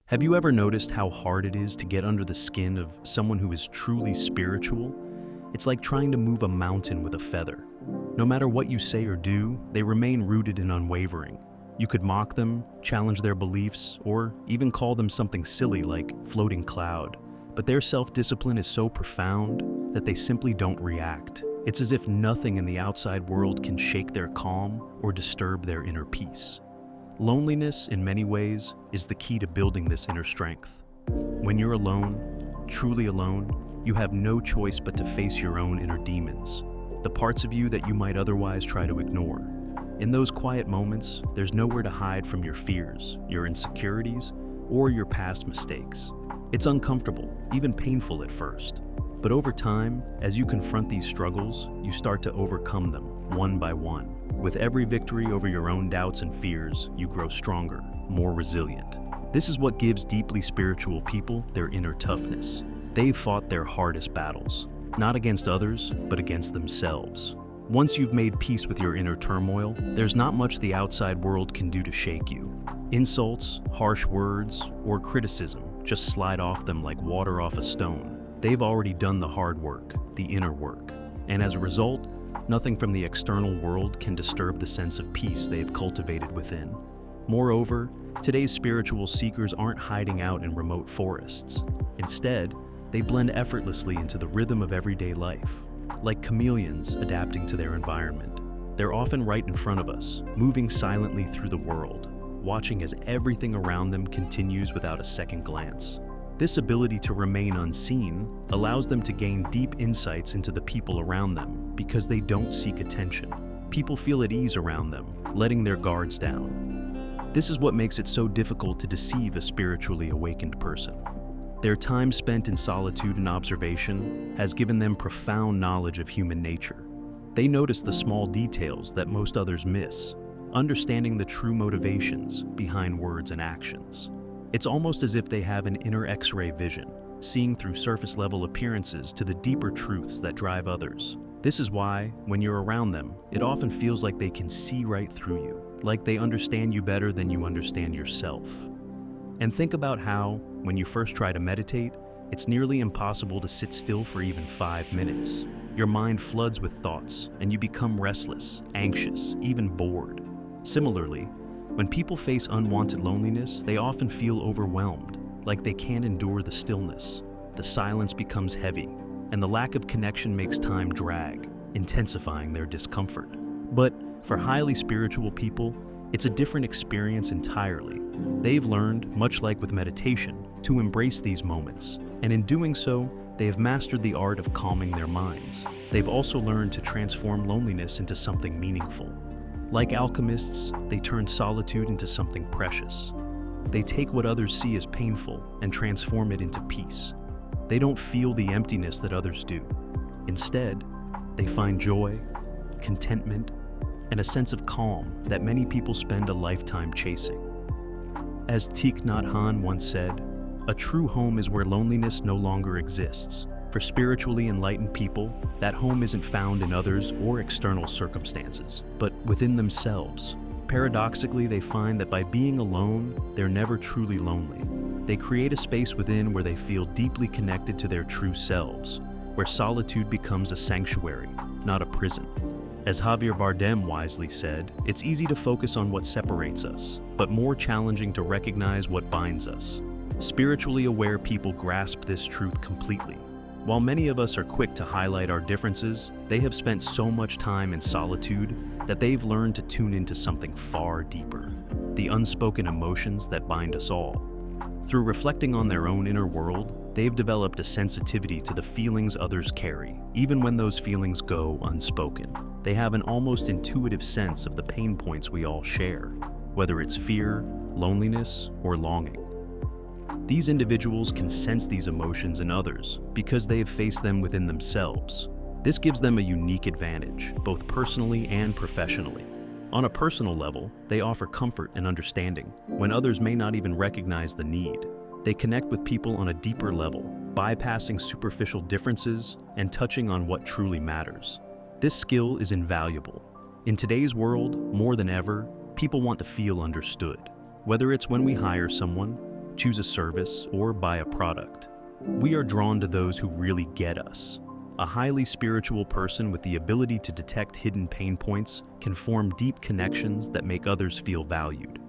Have you ever noticed how hard it is to get under the skin of someone who is truly spiritual? It's like trying to move a mountain with a feather. No matter what you say or do, they remain rooted and unwavering. You could mock them, challenge their beliefs, or even call them something silly like floating cloud. But their self-discipline is so profound that they simply don't react. It's as if nothing in the outside world can shake their calm or disturb their inner peace. Loneliness, in many ways, is the key to building this inner strength. When you're alone, truly alone, you have no choice but to face your own inner demons, the parts of you that you might otherwise try to ignore. In those quiet moments, there's nowhere to hide from your fears, your insecurities, or your past mistakes. It's uncomfortable, even painful at first. But over time, as you confront these struggles, you start to overcome them, one by one. With every victory over your own doubts and fears, you grow stronger, more resilient. This is what gives deeply spiritual people their inner toughness. They've fought their hardest battles, not against others, but against themselves. Once you've made peace with your inner turmoil, there's not much the outside world can do to shake you. Insults, harsh words, or criticism just slide off them like water off a stone. They've already done the hard work, the inner work. And as a result, nothing from the external world can disturb the sense of peace they've cultivated within. Moreover, today's spiritual seekers aren't hiding out in remote forests. Instead, they blend effortlessly into the rhythm of everyday life, like chameleons adapting to their environment. They're often right in front of us, moving silently through the world, watching as everything around them continues without a second glance. This ability to remain unseen allows them to gain deep insights into the people around them because they don't seek attention. People feel at ease around them, letting their guards down. This is what makes it so difficult to deceive a spiritually awakened person. Their time spent in solitude and observation has given them profound knowledge of human nature. They notice the small details that most others miss, understanding the true motivations behind words and actions. It's almost as if they have an inner X-ray vision, seeing through surface-level appearances to the deeper truths that drive others. This is why, when you're around them, it often feels like they can see right through you, like they understand you better than you understand yourself. And think about how, when you first try to meditate, it's nearly impossible to sit still for even 5 minutes. Your mind floods with thoughts, and you become restless, anxious, even bored. Similarly, when people face unwanted loneliness, they often feel overwhelmed, like they can't endure the stillness. The silence becomes heavy, and the lack of connection makes time drag, intensifying their discomfort. But for highly spiritual people, it's a different experience entirely. They've learned, much like with meditation, to embrace these moments, and in doing so, they have mastered the art of calming their minds. They've also learned to transform loneliness into something meaningful. Like alchemists, they turn solitude into something precious. They take what others see as painful and transform it into peace. They don't feel the emptiness that others do. Instead, they find joy, contentment, and a sense of calm that many people spend a lifetime chasing. As Thich Nhat Hanh once said, "A true home is where loneliness no longer exists." For spiritually enlightened people, that home isn't found in others or external circumstances, but within themselves. Paradoxically, they find that by being alone, they're never truly lonely. They create a space within where they feel deeply connected to their true selves, where solitude becomes a sanctuary, not a prison. As Javier Bardem wisely said, it's easy to focus on what separates us, but more challenging to recognize what binds us. Spiritually aware people grasp this truth completely. While many of us are quick to highlight our differences, they have spent so much time in solitude that they've learned to tune into something far deeper, the unspoken emotions that bind us all. Through reflecting on their own inner world, they've developed a sensitivity to the feelings others carry, even when those feelings go unspoken. They have an almost intuitive sense of the pain points we all share, whether it's fear, loneliness, or longing. These individuals can sense these emotions in others because they have faced them within themselves. This gives them a unique advantage, both personally and professionally. On a personal level, they offer comfort and understanding, when others may not even recognize the need. They connect with people on a deeper level, bypassing superficial differences and touching on what truly matters. This skill is invaluable. In today's world, more than ever, people want to feel understood. Whether it's when we hire someone, choose a service, or buy a product. We are drawn to those who really get us. A highly spiritual person with the ability to detect hidden pain points can form deep connections that make others feel valued.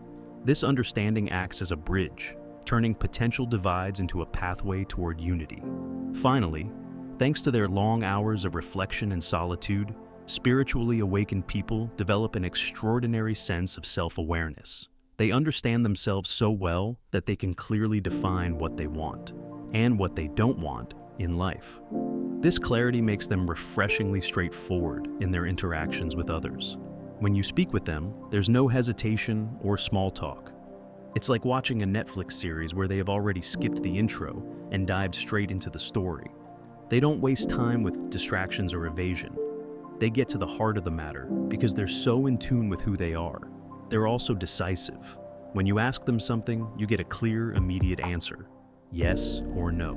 This understanding acts as a bridge, turning potential divides into a pathway toward unity. Finally, thanks to their long hours of reflection and solitude, spiritually awakened people develop an extraordinary sense of self-awareness. They understand themselves so well that they can clearly define what they want and what they don't want in life. This clarity makes them refreshingly straightforward in their interactions with others. When you speak with them, there's no hesitation or small talk. It's like watching a Netflix series where they have already skipped the intro and dived straight into the story. They don't waste time with distractions or evasion. They get to the heart of the matter because they're so in tune with who they are. They're also decisive. When you ask them something, you get a clear, immediate answer, yes or no.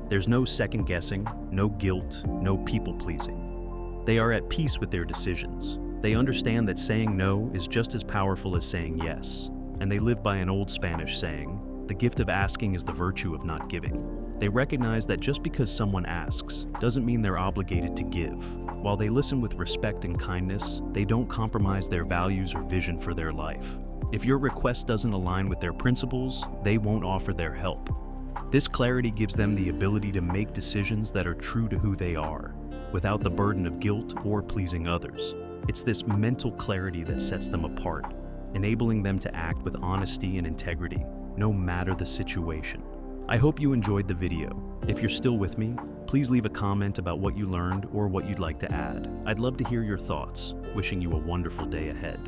There's no second guessing, no guilt, no people-pleasing. They are at peace with their decisions. They understand that saying no is just as powerful as saying yes, and they live by an old Spanish saying, "The gift of asking is the virtue of not giving." They recognize that just because someone asks doesn't mean they're obligated to give. While they listen with respect and kindness, they don't compromise their values or vision for their life. If your request doesn't align with their principles, they won't offer their help. This clarity gives them the ability to make decisions that are true to who they are, without the burden of guilt or pleasing others. It's this mental clarity that sets them apart, enabling them to act with honesty and integrity, no matter the situation. I hope you enjoyed the video. If you're still with me, please leave a comment about what you learned or what you'd like to add. I'd love to hear your thoughts. Wishing you a wonderful day ahead.